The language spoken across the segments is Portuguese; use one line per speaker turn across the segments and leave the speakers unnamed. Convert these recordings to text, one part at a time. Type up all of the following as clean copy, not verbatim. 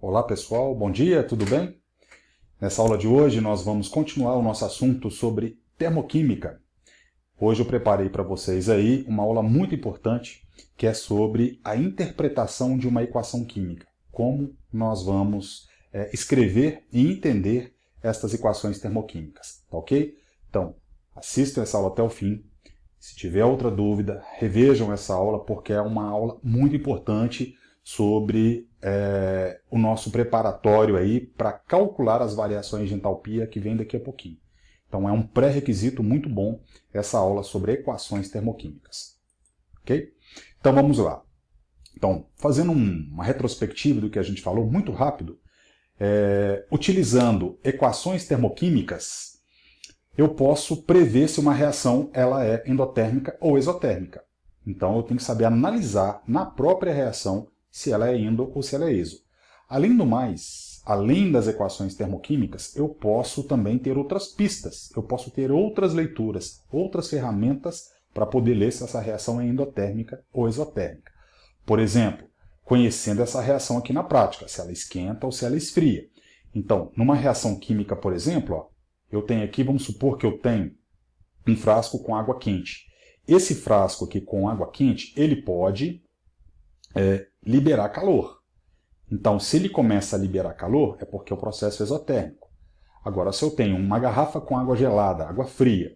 Olá pessoal, bom dia, tudo bem? Nessa aula de hoje nós vamos continuar o nosso assunto sobre termoquímica. Hoje eu preparei para vocês aí uma aula muito importante que é sobre a interpretação de uma equação química. Como nós vamos escrever e entender estas equações termoquímicas, tá ok? Então, assistam essa aula até o fim. Se tiver outra dúvida, revejam essa aula porque é uma aula muito importante sobre o nosso preparatório aí para calcular as variações de entalpia que vem daqui a pouquinho. Então é um pré-requisito muito bom essa aula sobre equações termoquímicas. Ok? Então vamos lá. Então, fazendo uma retrospectiva do que a gente falou muito rápido, utilizando equações termoquímicas, eu posso prever se uma reação ela é endotérmica ou exotérmica. Então eu tenho que saber analisar na própria reação se ela é endo ou se ela é exo. Além do mais, além das equações termoquímicas, eu posso também ter outras pistas, eu posso ter outras leituras, outras ferramentas para poder ler se essa reação é endotérmica ou exotérmica. Por exemplo, conhecendo essa reação aqui na prática, se ela esquenta ou se ela esfria. Então, numa reação química, por exemplo, eu tenho aqui, vamos supor que eu tenho um frasco com água quente. Esse frasco aqui com água quente, ele pode liberar calor. Então, se ele começa a liberar calor, é porque o processo é exotérmico. Agora, se eu tenho uma garrafa com água gelada, água fria,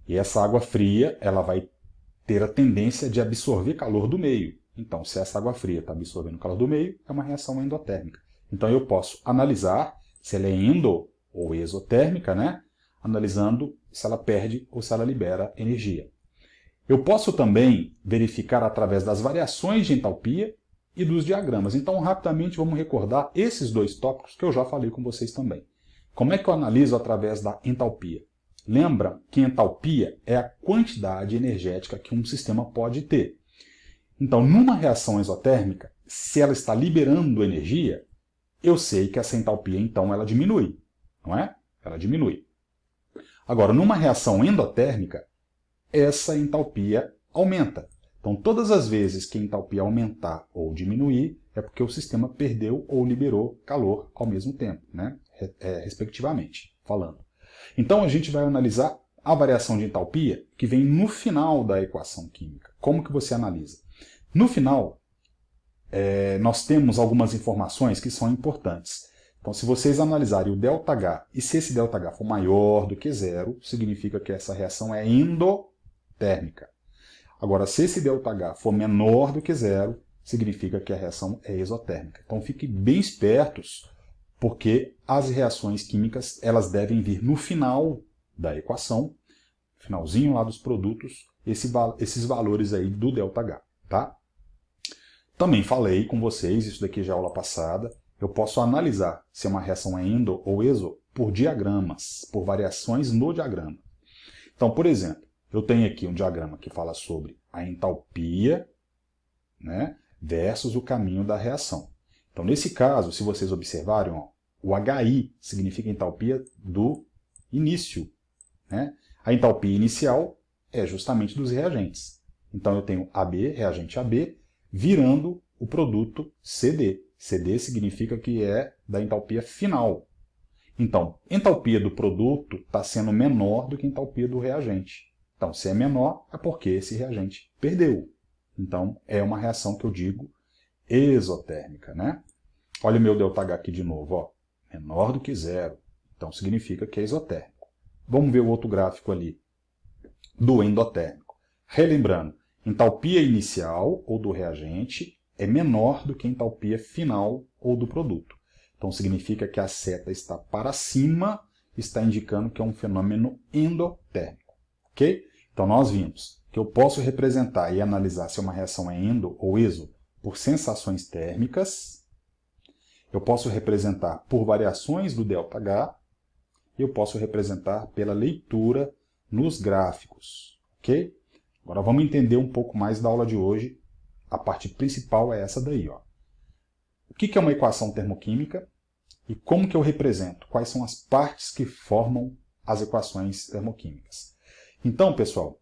e essa água fria ela vai ter a tendência de absorver calor do meio. Então, se essa água fria está absorvendo calor do meio, é uma reação endotérmica. Então, eu posso analisar se ela é endo ou exotérmica, né? Analisando se ela perde ou se ela libera energia. Eu posso também verificar através das variações de entalpia e dos diagramas. Então, rapidamente, vamos recordar esses dois tópicos que eu já falei com vocês também. Como é que eu analiso através da entalpia? Lembra que entalpia é a quantidade energética que um sistema pode ter. Então, numa reação exotérmica, se ela está liberando energia, eu sei que essa entalpia, então, ela diminui, não é? Ela diminui. Agora, numa reação endotérmica, essa entalpia aumenta. Então, todas as vezes que a entalpia aumentar ou diminuir, é porque o sistema perdeu ou liberou calor ao mesmo tempo, né? Respectivamente falando. Então, a gente vai analisar a variação de entalpia que vem no final da equação química. Como que você analisa? No final, nós temos algumas informações que são importantes. Então, se vocês analisarem o ΔH, e se esse ΔH for maior do que zero, significa que essa reação é endotérmica. Agora, se esse ΔH for menor do que zero, significa que a reação é exotérmica. Então, fiquem bem espertos, porque as reações químicas elas devem vir no final da equação, finalzinho lá dos produtos, esses valores aí do ΔH, tá? Também falei com vocês, isso daqui já é aula passada, eu posso analisar se uma reação é endo ou exo por diagramas, por variações no diagrama. Então, por exemplo, eu tenho aqui um diagrama que fala sobre a entalpia, né, versus o caminho da reação. Então, nesse caso, se vocês observarem, ó, o HI significa entalpia do início, né? A entalpia inicial é justamente dos reagentes. Então, eu tenho AB, reagente AB, virando o produto CD. CD significa que é da entalpia final. Então, entalpia do produto está sendo menor do que a entalpia do reagente. Então, se é menor, é porque esse reagente perdeu. Então, é uma reação que eu digo exotérmica, né? Olha o meu ΔH aqui de novo, ó. Menor do que zero. Então, significa que é exotérmico. Vamos ver o outro gráfico ali, do endotérmico. Relembrando, entalpia inicial, ou do reagente, é menor do que a entalpia final, ou do produto. Então, significa que a seta está para cima, está indicando que é um fenômeno endotérmico. Ok? Então, nós vimos que eu posso representar e analisar se uma reação é endo ou exo por sensações térmicas, eu posso representar por variações do ΔH, e eu posso representar pela leitura nos gráficos. Ok? Agora vamos entender um pouco mais da aula de hoje. A parte principal é essa daí, ó. O que é uma equação termoquímica e como que eu represento? Quais são as partes que formam as equações termoquímicas? Então, pessoal,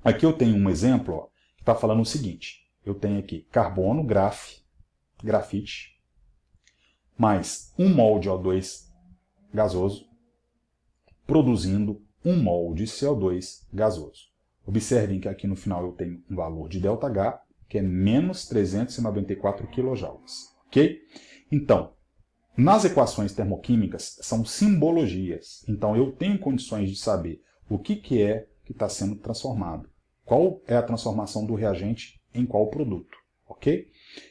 aqui eu tenho um exemplo, ó, que está falando o seguinte. Eu tenho aqui carbono, grafite, mais 1 mol de O2 gasoso, produzindo 1 mol de CO2 gasoso. Observem que aqui no final eu tenho um valor de ΔH, que é menos 394 kJ. Ok? Então, nas equações termoquímicas, são simbologias. Então, eu tenho condições de saber o que é que está sendo transformado. Qual é a transformação do reagente em qual produto. Ok?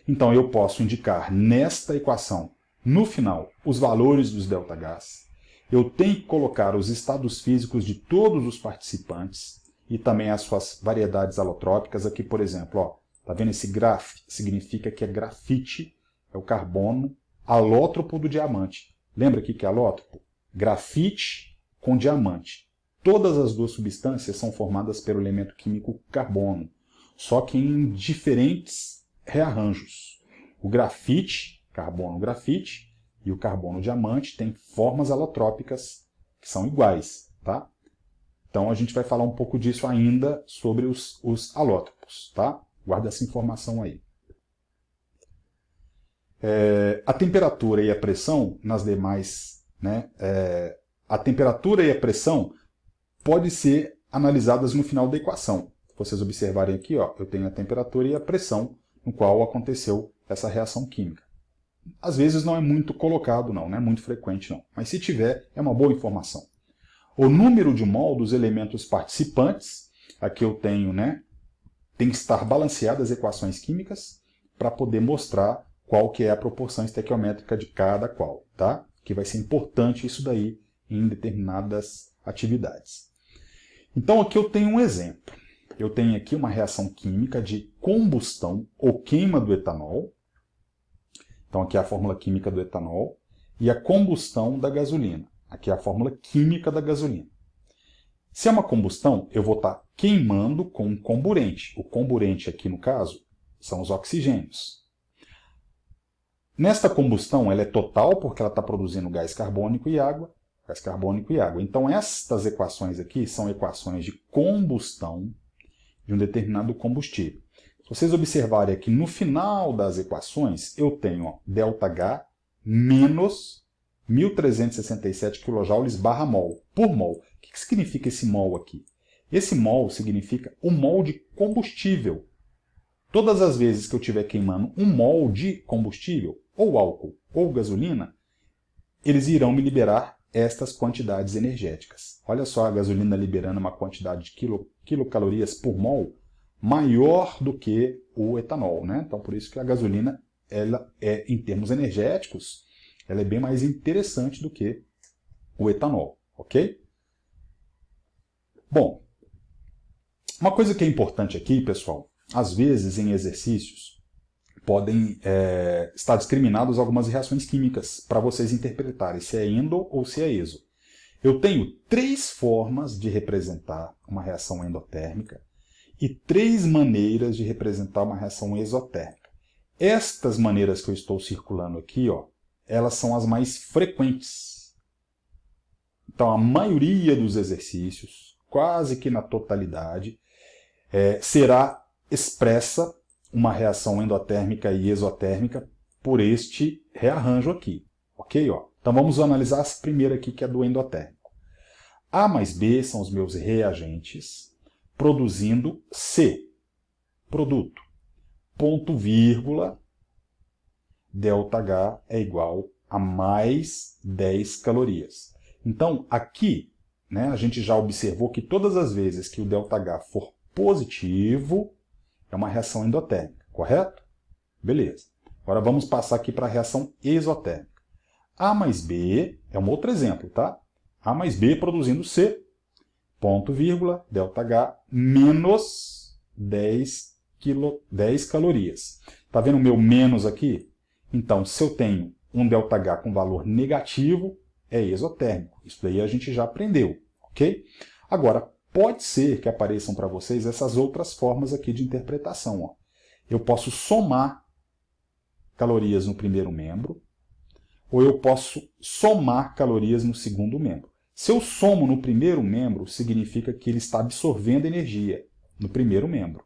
Então, eu posso indicar nesta equação, no final, os valores dos ΔHs. Eu tenho que colocar os estados físicos de todos os participantes e também as suas variedades alotrópicas. Aqui, por exemplo, está vendo esse graf? Significa que é grafite, é o carbono alótropo do diamante. Lembra aqui que é alótropo? Grafite com diamante. Todas as duas substâncias são formadas pelo elemento químico carbono, só que em diferentes rearranjos. O grafite, carbono grafite, e o carbono diamante têm formas alotrópicas que são iguais, tá? Então a gente vai falar um pouco disso ainda sobre os alótropos, tá? Guarda essa informação aí. A temperatura e a pressão nas demais, né? A temperatura e a pressão podem ser analisadas no final da equação. Se vocês observarem aqui, eu tenho a temperatura e a pressão no qual aconteceu essa reação química. Às vezes não é muito colocado, não é muito frequente, não. Mas se tiver, é uma boa informação. O número de mol dos elementos participantes, aqui eu tenho, tem que estar balanceadas as equações químicas para poder mostrar qual que é a proporção estequiométrica de cada qual, tá? Que vai ser importante isso daí em determinadas atividades. Então aqui eu tenho um exemplo. Eu tenho aqui uma reação química de combustão ou queima do etanol. Então aqui é a fórmula química do etanol. E a combustão da gasolina. Aqui é a fórmula química da gasolina. Se é uma combustão, eu vou estar queimando com um comburente. O comburente aqui, no caso, são os oxigênios. Nesta combustão, ela é total porque ela está produzindo gás carbônico e água. Gás carbônico e água. Então, estas equações aqui são equações de combustão de um determinado combustível. Se vocês observarem aqui, no final das equações, eu tenho ΔH menos 1.367 kJ/mol, por mol. O que significa esse mol aqui? Esse mol significa o mol de combustível. Todas as vezes que eu estiver queimando um mol de combustível, ou álcool, ou gasolina, eles irão me liberar estas quantidades energéticas. Olha só a gasolina liberando uma quantidade de quilocalorias por mol maior do que o etanol, né? Então, por isso que a gasolina, ela é, em termos energéticos, ela é bem mais interessante do que o etanol, ok? Bom, uma coisa que é importante aqui, pessoal, às vezes em exercícios podem estar discriminadas algumas reações químicas para vocês interpretarem se é endo ou se é exo. Eu tenho 3 formas de representar uma reação endotérmica e 3 maneiras de representar uma reação exotérmica. Estas maneiras que eu estou circulando aqui, elas são as mais frequentes. Então, a maioria dos exercícios, quase que na totalidade, será expressa uma reação endotérmica e exotérmica por este rearranjo aqui. Ok? Então vamos analisar essa primeira aqui, que é do endotérmico. A mais B são os meus reagentes produzindo C, produto. Ponto, vírgula, ΔH é igual a mais 10 calorias. Então, aqui, a gente já observou que todas as vezes que o ΔH for positivo, é uma reação endotérmica, correto? Beleza. Agora vamos passar aqui para a reação exotérmica. A mais B é um outro exemplo, tá? A mais B produzindo C, ponto, vírgula, ΔH menos 10 calorias. Tá vendo o meu menos aqui? Então, se eu tenho um ΔH com valor negativo, é exotérmico. Isso daí a gente já aprendeu, ok? Agora, pode ser que apareçam para vocês essas outras formas aqui de interpretação. Eu posso somar calorias no primeiro membro, ou eu posso somar calorias no segundo membro. Se eu somo no primeiro membro, significa que ele está absorvendo energia no primeiro membro.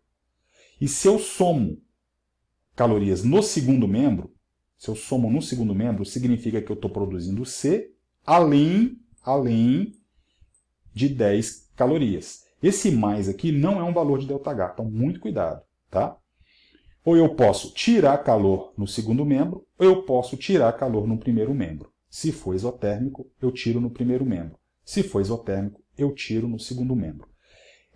E se eu somo calorias no segundo membro, se eu somo no segundo membro, significa que eu estou produzindo C além de 10 calorias. Esse mais aqui não é um valor de ΔH, então muito cuidado, tá? Ou eu posso tirar calor no segundo membro, ou eu posso tirar calor no primeiro membro. Se for isotérmico, eu tiro no primeiro membro. Se for isotérmico, eu tiro no segundo membro.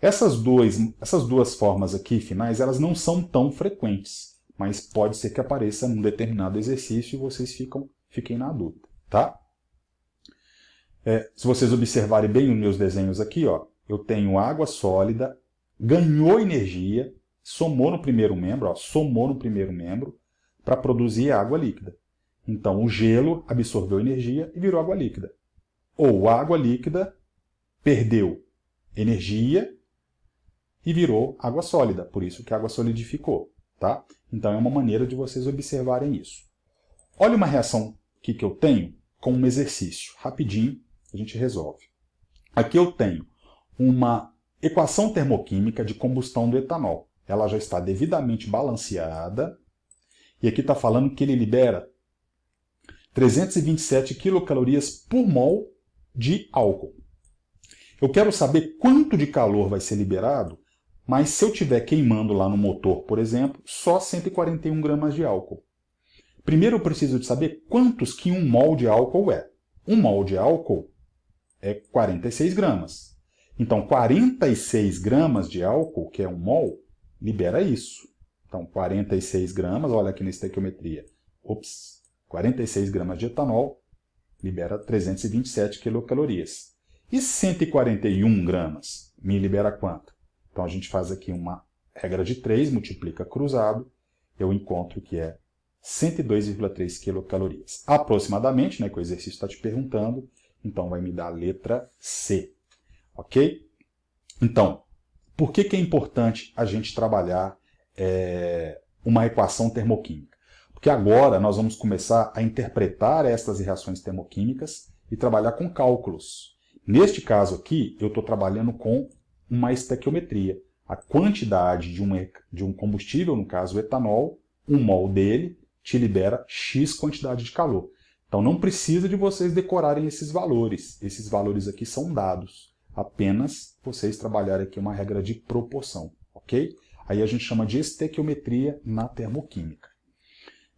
Essas duas formas aqui finais, elas não são tão frequentes, mas pode ser que apareça num determinado exercício e vocês fiquem na dúvida, tá? Se vocês observarem bem os meus desenhos aqui, ó, eu tenho água sólida, ganhou energia, somou no primeiro membro para produzir água líquida. Então o gelo absorveu energia e virou água líquida. Ou a água líquida perdeu energia e virou água sólida, por isso que a água solidificou, tá? Então é uma maneira de vocês observarem isso. Olha uma reação aqui que eu tenho com um exercício. Rapidinho a gente resolve. Aqui eu tenho uma equação termoquímica de combustão do etanol. Ela já está devidamente balanceada. E aqui está falando que ele libera 327 quilocalorias por mol de álcool. Eu quero saber quanto de calor vai ser liberado, mas se eu estiver queimando lá no motor, por exemplo, só 141 gramas de álcool. Primeiro eu preciso de saber quantos que um mol de álcool é. Um mol de álcool é 46 gramas. Então, 46 gramas de álcool, que é um mol, libera isso. Então, 46 gramas, olha aqui na estequiometria. 46 gramas de etanol libera 327 quilocalorias. E 141 gramas me libera quanto? Então, a gente faz aqui uma regra de 3, multiplica cruzado, eu encontro que é 102,3 quilocalorias. Aproximadamente, né, que o exercício está te perguntando, então vai me dar a letra C. Ok? Então, por que é importante a gente trabalhar uma equação termoquímica? Porque agora nós vamos começar a interpretar estas reações termoquímicas e trabalhar com cálculos. Neste caso aqui, eu estou trabalhando com uma estequiometria. A quantidade de um combustível, no caso o etanol, um mol dele, te libera X quantidade de calor. Então não precisa de vocês decorarem esses valores. Esses valores aqui são dados. Apenas vocês trabalharem aqui uma regra de proporção, ok? Aí a gente chama de estequiometria na termoquímica.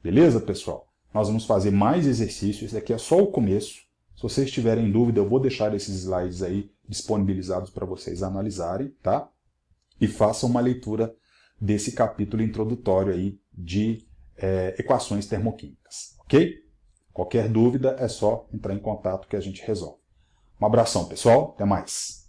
Beleza, pessoal? Nós vamos fazer mais exercícios. Esse aqui é só o começo. Se vocês tiverem dúvida, eu vou deixar esses slides aí disponibilizados para vocês analisarem, tá? E façam uma leitura desse capítulo introdutório aí de equações termoquímicas, ok? Qualquer dúvida é só entrar em contato que a gente resolve. Um abração, pessoal. Até mais.